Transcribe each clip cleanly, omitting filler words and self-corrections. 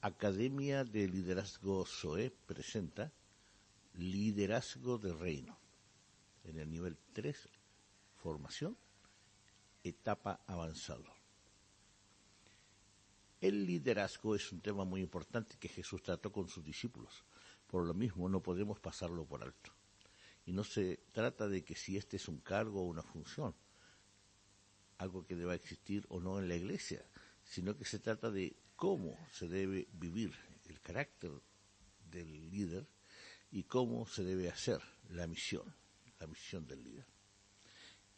Academia de Liderazgo SOE presenta Liderazgo de Reino, en el nivel 3, formación, etapa avanzado. El liderazgo es un tema muy importante que Jesús trató con sus discípulos, por lo mismo no podemos pasarlo por alto. Y no se trata de que si este es un cargo o una función, algo que deba existir o no en la iglesia, sino que se trata de cómo se debe vivir el carácter del líder y cómo se debe hacer la misión del líder.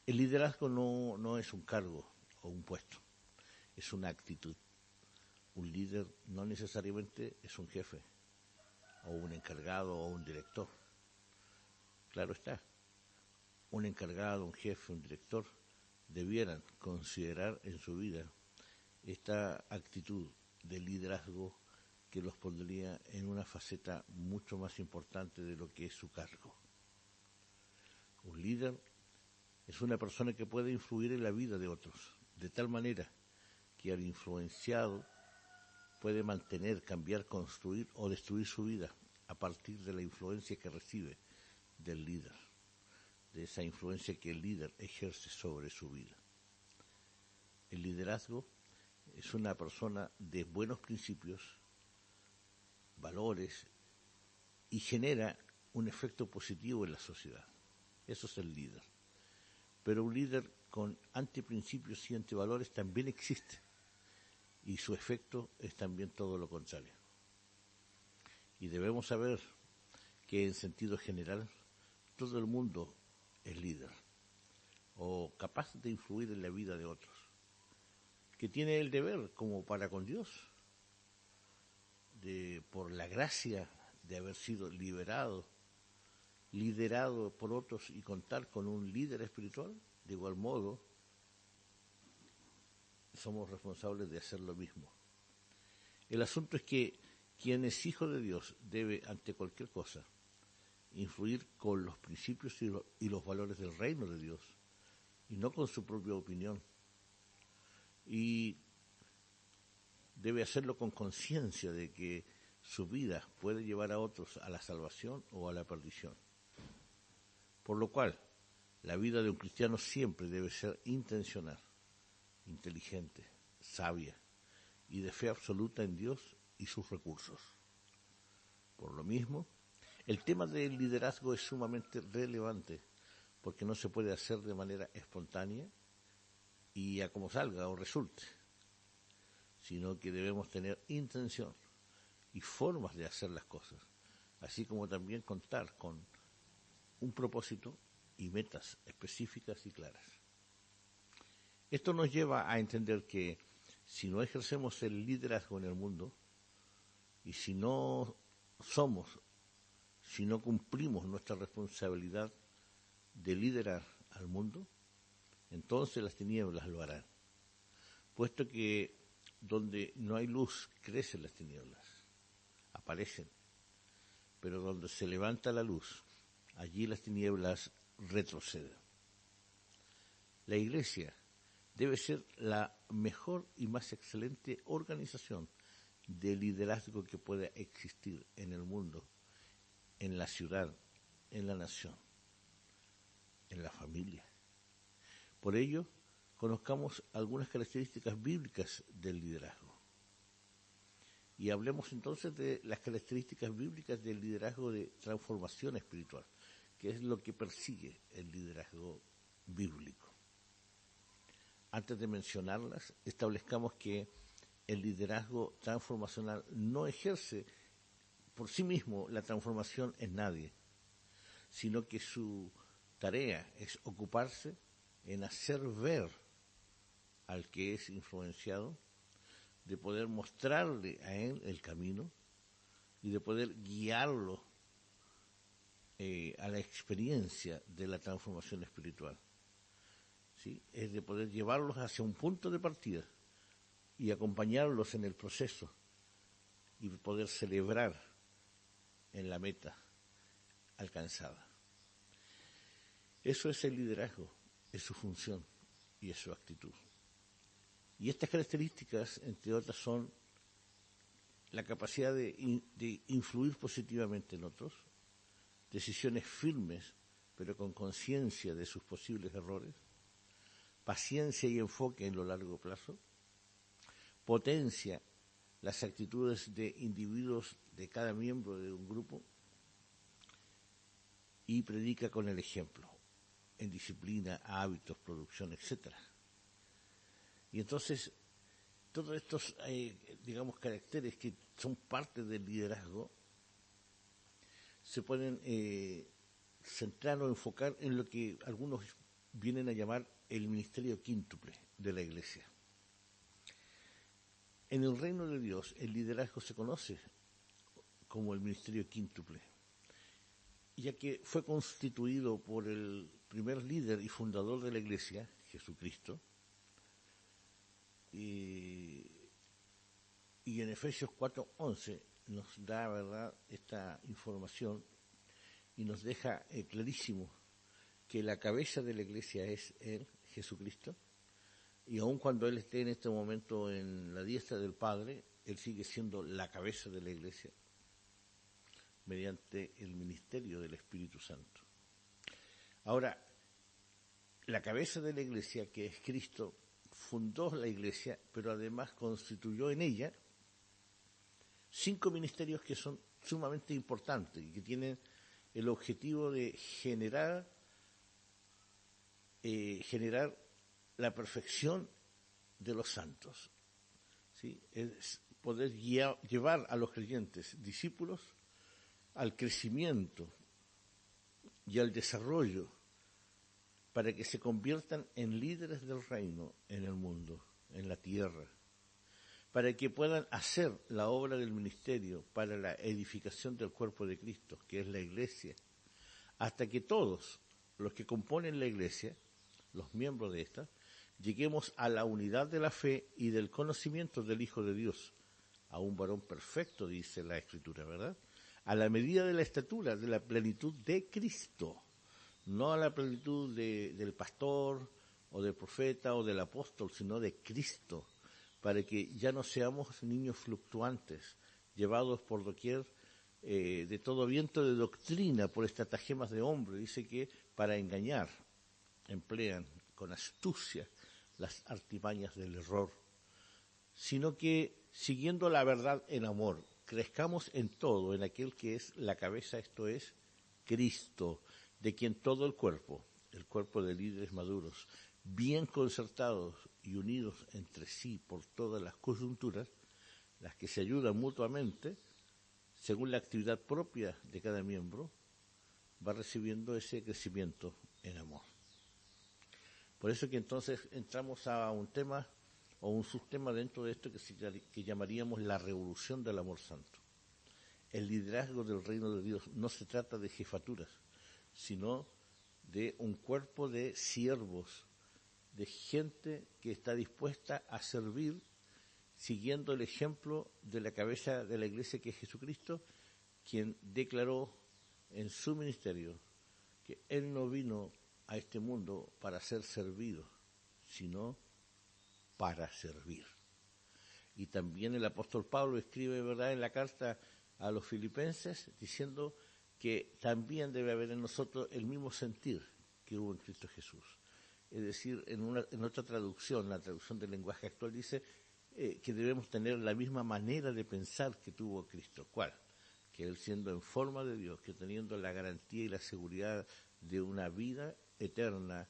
El liderazgo no es un cargo o un puesto, es una actitud. Un líder no necesariamente es un jefe, o un encargado, o un director. Claro está, un encargado, un jefe, un director debieran considerar en su vida esta actitud de liderazgo que los pondría en una faceta mucho más importante de lo que es su cargo. Un líder es una persona que puede influir en la vida de otros, de tal manera que al influenciado puede mantener, cambiar, construir o destruir su vida a partir de la influencia que recibe del líder, de esa influencia que el líder ejerce sobre su vida. El liderazgo es una persona de buenos principios, valores, y genera un efecto positivo en la sociedad. Eso es el líder. Pero un líder con antiprincipios y antivalores también existe, y su efecto es también todo lo contrario. Y debemos saber que en sentido general todo el mundo es líder, o capaz de influir en la vida de otros, que tiene el deber, como para con Dios, por la gracia de haber sido liderado por otros y contar con un líder espiritual. De igual modo, somos responsables de hacer lo mismo. El asunto es que quien es hijo de Dios debe, ante cualquier cosa, influir con los principios y los valores del reino de Dios, y no con su propia opinión. Y debe hacerlo con conciencia de que su vida puede llevar a otros a la salvación o a la perdición. Por lo cual, la vida de un cristiano siempre debe ser intencional, inteligente, sabia y de fe absoluta en Dios y sus recursos. Por lo mismo, el tema del liderazgo es sumamente relevante, porque no se puede hacer de manera espontánea y a como salga o resulte, sino que debemos tener intención y formas de hacer las cosas, así como también contar con un propósito y metas específicas y claras. Esto nos lleva a entender que si no ejercemos el liderazgo en el mundo, y si no cumplimos nuestra responsabilidad de liderar al mundo, entonces las tinieblas lo harán, puesto que donde no hay luz crecen las tinieblas, aparecen, pero donde se levanta la luz, allí las tinieblas retroceden. La Iglesia debe ser la mejor y más excelente organización de liderazgo que pueda existir en el mundo, en la ciudad, en la nación, en la familia. Por ello, conozcamos algunas características bíblicas del liderazgo. Y hablemos entonces de las características bíblicas del liderazgo de transformación espiritual, que es lo que persigue el liderazgo bíblico. Antes de mencionarlas, establezcamos que el liderazgo transformacional no ejerce por sí mismo la transformación en nadie, sino que su tarea es ocuparse en hacer ver al que es influenciado, de poder mostrarle a él el camino y de poder guiarlo a la experiencia de la transformación espiritual. ¿Sí? Es de poder llevarlos hacia un punto de partida y acompañarlos en el proceso y poder celebrar en la meta alcanzada. Eso es el liderazgo, es su función y es su actitud. Y estas características, entre otras, son la capacidad de influir positivamente en otros, decisiones firmes, pero con conciencia de sus posibles errores, paciencia y enfoque en lo largo plazo, potencia las actitudes de individuos de cada miembro de un grupo y predica con el ejemplo, en disciplina, hábitos, producción, etcétera. Y entonces, todos estos, caracteres que son parte del liderazgo, se pueden centrar o enfocar en lo que algunos vienen a llamar el ministerio quíntuple de la Iglesia. En el reino de Dios, el liderazgo se conoce como el ministerio quíntuple, ya que fue constituido por el primer líder y fundador de la Iglesia, Jesucristo, y en Efesios 4:11 nos da, ¿verdad?, esta información y nos deja clarísimo que la cabeza de la Iglesia es Él, Jesucristo, y aun cuando Él esté en este momento en la diestra del Padre, Él sigue siendo la cabeza de la Iglesia mediante el ministerio del Espíritu Santo. Ahora, la cabeza de la Iglesia, que es Cristo, fundó la Iglesia, pero además constituyó en ella 5 ministerios que son sumamente importantes y que tienen el objetivo de generar la perfección de los santos, ¿sí? Es poder llevar a los creyentes discípulos al crecimiento y al desarrollo para que se conviertan en líderes del reino en el mundo, en la tierra, para que puedan hacer la obra del ministerio para la edificación del cuerpo de Cristo, que es la Iglesia, hasta que todos los que componen la Iglesia, los miembros de esta, lleguemos a la unidad de la fe y del conocimiento del Hijo de Dios, a un varón perfecto, dice la Escritura, ¿verdad? A la medida de la estatura, de la plenitud de Cristo, no a la plenitud del pastor o del profeta o del apóstol, sino de Cristo, para que ya no seamos niños fluctuantes, llevados por doquier de todo viento de doctrina, por estratagemas de hombre. Dice que para engañar emplean con astucia las artimañas del error, sino que siguiendo la verdad en amor, crezcamos en todo, en aquel que es la cabeza, esto es Cristo, de quien todo el cuerpo de líderes maduros, bien concertados y unidos entre sí por todas las coyunturas, las que se ayudan mutuamente, según la actividad propia de cada miembro, va recibiendo ese crecimiento en amor. Por eso que entonces entramos a un tema o un subtema dentro de esto que llamaríamos la revolución del amor santo. El liderazgo del reino de Dios no se trata de jefaturas, sino de un cuerpo de siervos, de gente que está dispuesta a servir siguiendo el ejemplo de la cabeza de la Iglesia, que es Jesucristo, quien declaró en su ministerio que Él no vino a este mundo para ser servido, sino para servir. Y también el apóstol Pablo escribe, ¿verdad?, en la carta a los filipenses, diciendo que también debe haber en nosotros el mismo sentir que hubo en Cristo Jesús. Es decir, en otra traducción, la traducción del lenguaje actual dice que debemos tener la misma manera de pensar que tuvo Cristo. ¿Cuál? Que Él, siendo en forma de Dios, que teniendo la garantía y la seguridad de una vida eterna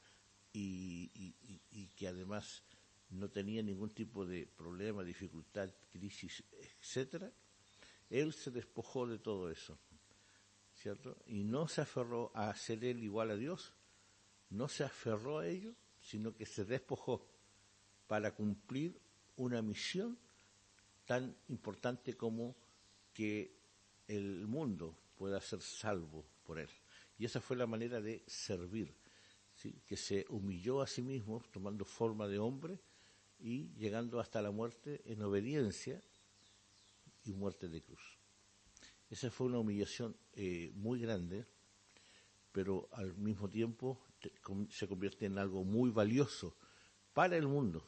y que además no tenía ningún tipo de problema, dificultad, crisis, etcétera, Él se despojó de todo eso, ¿cierto? Y no se aferró a ser Él igual a Dios, no se aferró a ello, sino que se despojó para cumplir una misión tan importante como que el mundo pueda ser salvo por Él. Y esa fue la manera de servir, ¿sí?, que se humilló a sí mismo tomando forma de hombre y llegando hasta la muerte en obediencia y muerte de cruz. Esa fue una humillación muy grande, pero al mismo tiempo se convierte en algo muy valioso para el mundo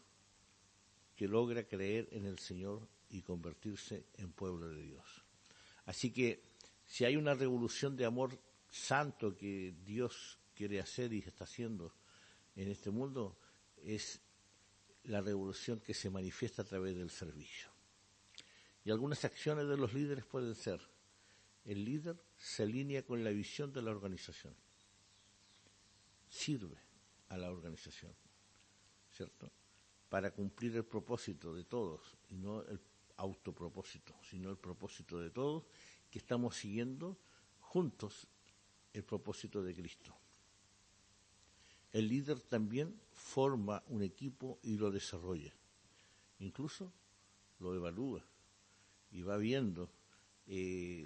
que logra creer en el Señor y convertirse en pueblo de Dios. Así que si hay una revolución de amor santo que Dios quiere hacer y está haciendo en este mundo, es la revolución que se manifiesta a través del servicio. Y algunas acciones de los líderes pueden ser: el líder se alinea con la visión de la organización, sirve a la organización, ¿cierto?, para cumplir el propósito de todos, y no el autopropósito, sino el propósito de todos, que estamos siguiendo juntos el propósito de Cristo. El líder también forma un equipo y lo desarrolla, incluso lo evalúa y va viendo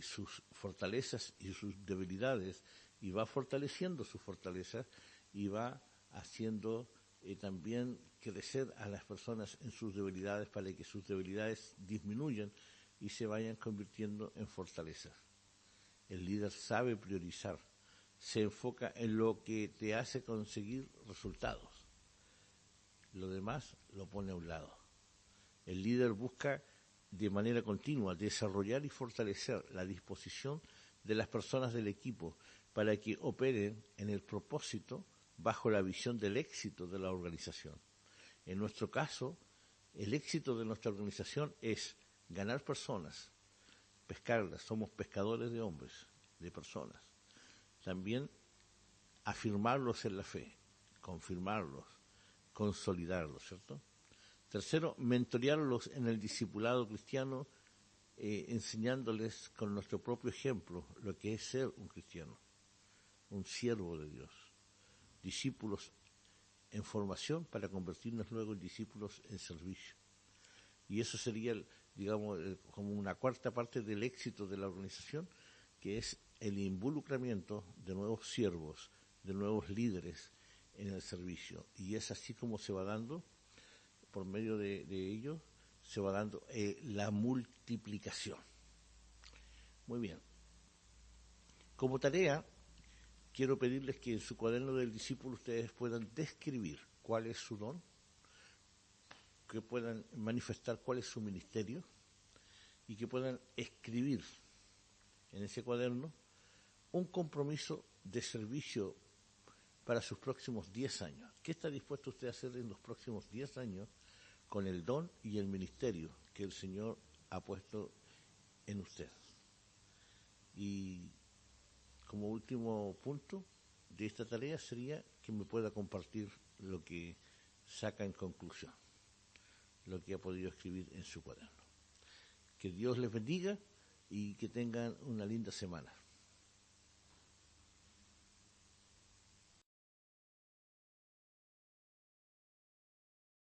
sus fortalezas y sus debilidades, y va fortaleciendo sus fortalezas y va haciendo también crecer a las personas en sus debilidades, para que sus debilidades disminuyan y se vayan convirtiendo en fortalezas. El líder sabe priorizar, se enfoca en lo que te hace conseguir resultados. Lo demás lo pone a un lado. El líder busca de manera continua desarrollar y fortalecer la disposición de las personas del equipo para que operen en el propósito bajo la visión del éxito de la organización. En nuestro caso, el éxito de nuestra organización es ganar personas, pescarlas, somos pescadores de hombres, de personas. También afirmarlos en la fe, confirmarlos, consolidarlos, ¿cierto? Tercero, mentorearlos en el discipulado cristiano, enseñándoles con nuestro propio ejemplo lo que es ser un cristiano, un siervo de Dios. Discípulos en formación para convertirnos luego en discípulos en servicio. Y eso sería, digamos, como una cuarta parte del éxito de la organización, que es el involucramiento de nuevos siervos, de nuevos líderes en el servicio. Y es así como se va dando, por medio de ello, se va dando la multiplicación. Muy bien. Como tarea, quiero pedirles que en su cuaderno del discípulo ustedes puedan describir cuál es su don, que puedan manifestar cuál es su ministerio, y que puedan escribir en ese cuaderno un compromiso de servicio para sus próximos 10 años. ¿Qué está dispuesto usted a hacer en los próximos 10 años con el don y el ministerio que el Señor ha puesto en usted? Y como último punto de esta tarea sería que me pueda compartir lo que saca en conclusión, lo que ha podido escribir en su cuaderno. Que Dios les bendiga y que tengan una linda semana.